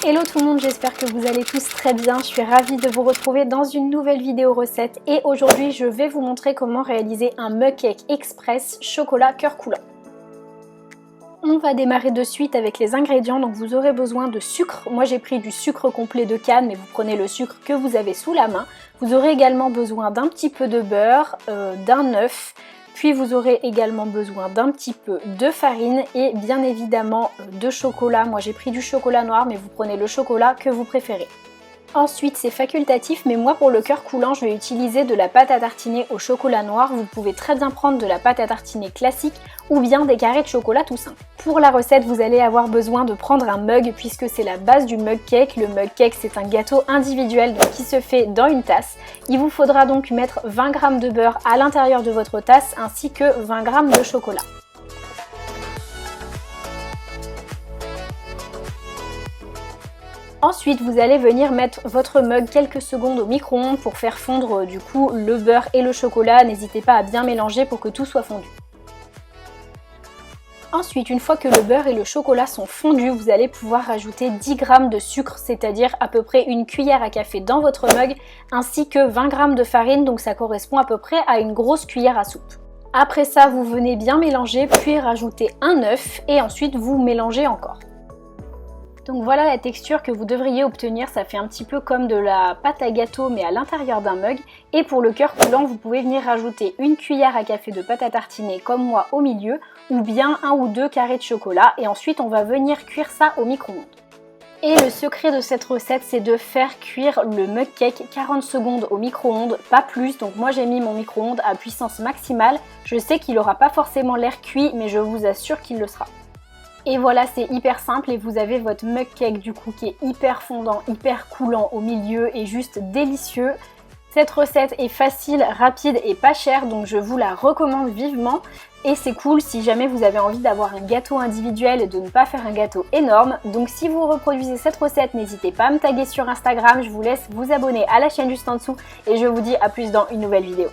Hello tout le monde, j'espère que vous allez tous très bien. Je suis ravie de vous retrouver dans une nouvelle vidéo recette et aujourd'hui je vais vous montrer comment réaliser un mug cake express chocolat cœur coulant. On va démarrer de suite avec les ingrédients, donc vous aurez besoin de sucre. Moi j'ai pris du sucre complet de canne, mais vous prenez le sucre que vous avez sous la main. Vous aurez également besoin d'un petit peu de beurre, d'un œuf, puis vous aurez également besoin d'un petit peu de farine et bien évidemment de chocolat. Moi j'ai pris du chocolat noir, mais vous prenez le chocolat que vous préférez. Ensuite c'est facultatif, mais moi pour le cœur coulant je vais utiliser de la pâte à tartiner au chocolat noir. Vous pouvez très bien prendre de la pâte à tartiner classique ou bien des carrés de chocolat tout simple. Pour la recette vous allez avoir besoin de prendre un mug puisque c'est la base du mug cake. Le mug cake c'est un gâteau individuel donc, qui se fait dans une tasse. Il vous faudra donc mettre 20 g de beurre à l'intérieur de votre tasse ainsi que 20 g de chocolat. Ensuite, vous allez venir mettre votre mug quelques secondes au micro-ondes pour faire fondre du coup le beurre et le chocolat. N'hésitez pas à bien mélanger pour que tout soit fondu. Ensuite, une fois que le beurre et le chocolat sont fondus, vous allez pouvoir rajouter 10 g de sucre, c'est-à-dire à peu près une cuillère à café dans votre mug, ainsi que 20 g de farine, donc ça correspond à peu près à une grosse cuillère à soupe. Après ça, vous venez bien mélanger, puis rajouter un œuf et ensuite vous mélangez encore. Donc voilà la texture que vous devriez obtenir, ça fait un petit peu comme de la pâte à gâteau mais à l'intérieur d'un mug. Et pour le cœur coulant, vous pouvez venir rajouter une cuillère à café de pâte à tartiner comme moi au milieu, ou bien 1 ou 2 carrés de chocolat et ensuite on va venir cuire ça au micro-ondes. Et le secret de cette recette, c'est de faire cuire le mug cake 40 secondes au micro-ondes, pas plus. Donc moi j'ai mis mon micro-ondes à puissance maximale. Je sais qu'il n'aura pas forcément l'air cuit, mais je vous assure qu'il le sera. Et voilà, c'est hyper simple et vous avez votre mug cake du coup qui est hyper fondant, hyper coulant au milieu et juste délicieux. Cette recette est facile, rapide et pas chère, donc je vous la recommande vivement. Et c'est cool si jamais vous avez envie d'avoir un gâteau individuel et de ne pas faire un gâteau énorme. Donc si vous reproduisez cette recette, n'hésitez pas à me taguer sur Instagram. Je vous laisse vous abonner à la chaîne juste en dessous et je vous dis à plus dans une nouvelle vidéo.